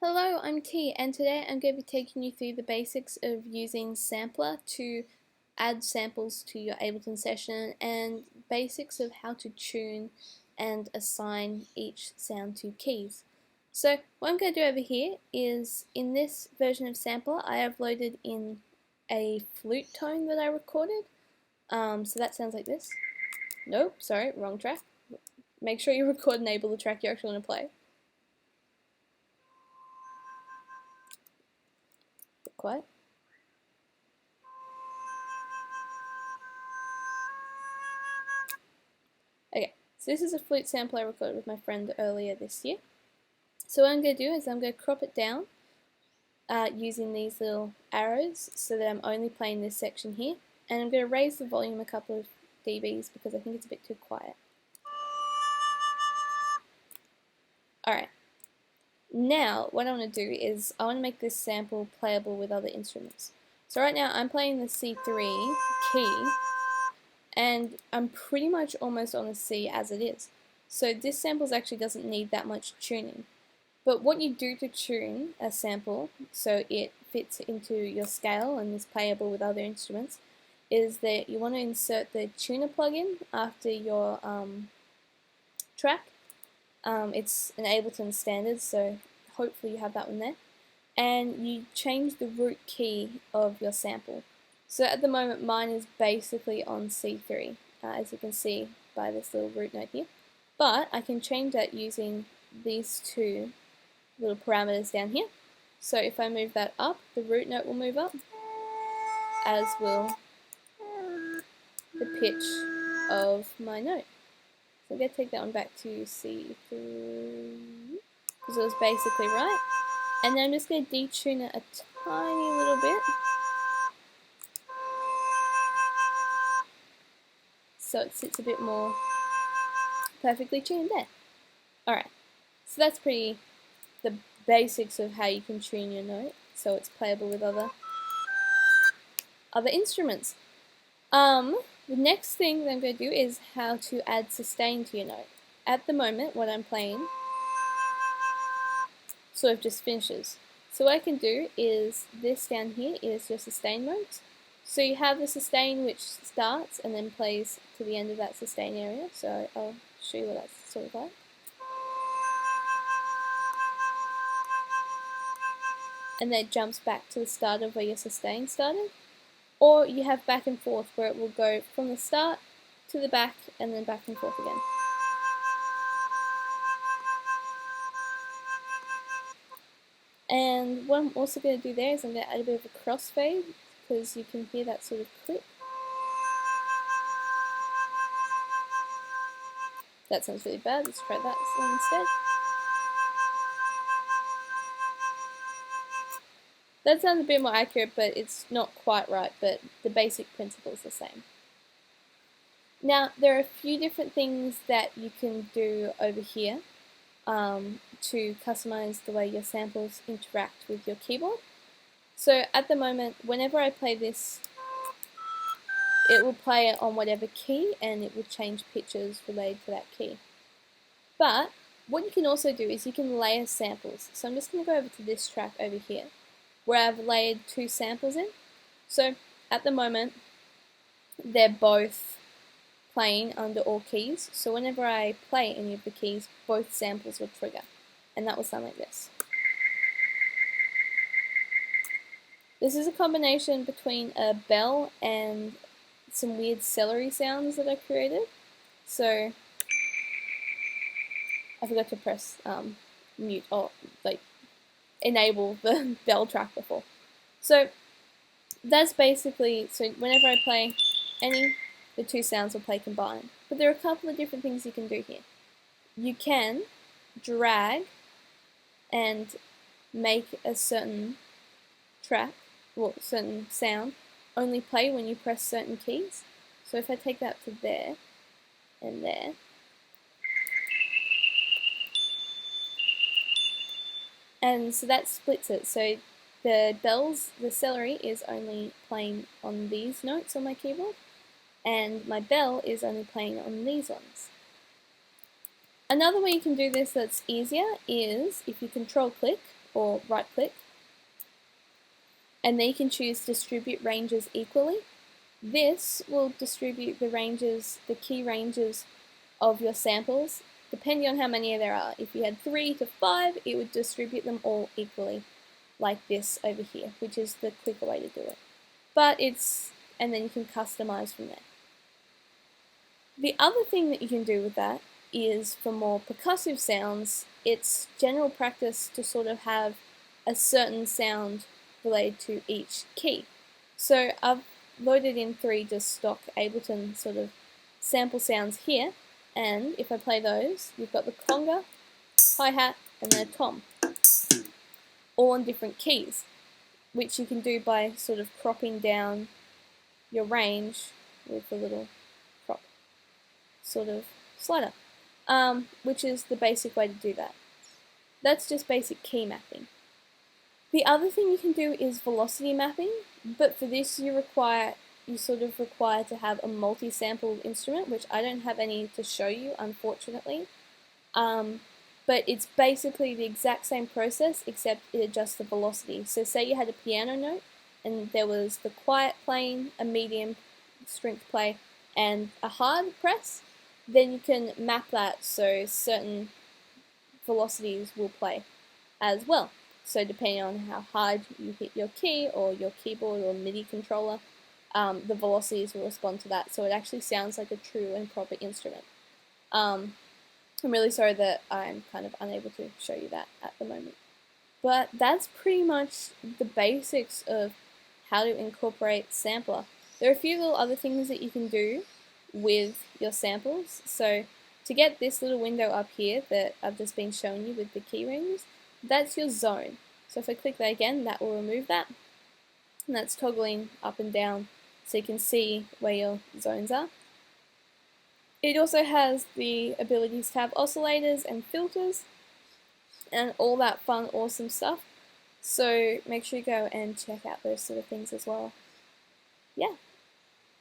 Hello, I'm T, and today I'm going to be taking you through the basics of using Sampler to add samples to your Ableton session and basics of how to tune and assign each sound to keys. So what I'm going to do over here is, in this version of Sampler, I have loaded in a flute tone that I recorded. So that sounds like this. Nope, sorry, wrong track. Make sure you record and enable the track you're actually going to play. Quiet. Okay, so this is a flute sample I recorded with my friend earlier this year. So what I'm going to do is I'm going to crop it down using these little arrows so that I'm only playing this section here. And I'm going to raise the volume a couple of dBs because I think it's a bit too quiet. Alright, now what I want to do is I want to make this sample playable with other instruments. So right now I'm playing the C3 key, and I'm pretty much almost on a C as it is. So this sample actually doesn't need that much tuning. But what you do to tune a sample so it fits into your scale and is playable with other instruments is that you want to insert the tuner plugin after your track. It's an Ableton standard, so hopefully you have that one there. And you change the root key of your sample. So at the moment mine is basically on C3, as you can see by this little root note here. But I can change that using these two little parameters down here. So if I move that up, the root note will move up, as will the pitch of my note. So I'm going to take that one back to C3, because it was basically right. And then I'm just going to detune it a tiny little bit, so it sits a bit more perfectly tuned there. Alright, so that's the basics of how you can tune your note so it's playable with other instruments. The next thing that I'm going to do is how to add sustain to your note. At the moment, what I'm playing sort of just finishes. So what I can do is, this down here is your sustain notes. So you have the sustain which starts and then plays to the end of that sustain area. So I'll show you what that's sort of like. And then it jumps back to the start of where your sustain started. Or you have back and forth where it will go from the start to the back and then back and forth again. And what I'm also going to do there is I'm going to add a bit of a crossfade, because you can hear that sort of click. That sounds really bad, let's try that one instead. That sounds a bit more accurate, but it's not quite right, but the basic principle is the same. Now, there are a few different things that you can do over here to customize the way your samples interact with your keyboard. So at the moment, whenever I play this, it will play it on whatever key and it will change pitches related to that key. But what you can also do is you can layer samples. So I'm just going to go over to this track over here, where I've layered two samples in. So at the moment, they're both playing under all keys. So whenever I play any of the keys, both samples will trigger. And that will sound like this. This is a combination between a bell and some weird celery sounds that I created. So I forgot to press mute or enable the bell track before. So that's basically, so whenever I play any, the two sounds will play combined. But there are a couple of different things you can do here. You can drag and make a certain track, well, certain sound, only play when you press certain keys. So if I take that to there and there, and so that splits it. So the bells, the celery is only playing on these notes on my keyboard, and my bell is only playing on these ones. Another way you can do this that's easier is if you control click or right click, and then you can choose distribute ranges equally. This will distribute the ranges, the key ranges of your samples, depending on how many there are. If you had 3 to 5, it would distribute them all equally, like this over here, which is the quicker way to do it. But and then you can customize from there. The other thing that you can do with that is for more percussive sounds, it's general practice to sort of have a certain sound related to each key. So I've loaded in 3 just stock Ableton sort of sample sounds here, and if I play those, you've got the conga, hi-hat, and then a tom, all in different keys, which you can do by sort of cropping down your range with the little crop sort of slider, which is the basic way to do that. That's just basic key mapping. The other thing you can do is velocity mapping, but for this you sort of require to have a multi-sample instrument, which I don't have any to show you, unfortunately. But it's basically the exact same process, except it adjusts the velocity. So say you had a piano note, and there was the quiet playing, a medium strength play, and a hard press, then you can map that so certain velocities will play as well. So depending on how hard you hit your key or your keyboard or MIDI controller, the velocities will respond to that. So it actually sounds like a true and proper instrument. I'm really sorry that I'm kind of unable to show you that at the moment. But that's pretty much the basics of how to incorporate sampler. There are a few little other things that you can do with your samples. So to get this little window up here that I've just been showing you with the key rings, that's your zone. So if I click that again, that will remove that. And that's toggling up and down so you can see where your zones are. It also has the abilities to have oscillators and filters and all that fun, awesome stuff. So make sure you go and check out those sort of things as well. Yeah.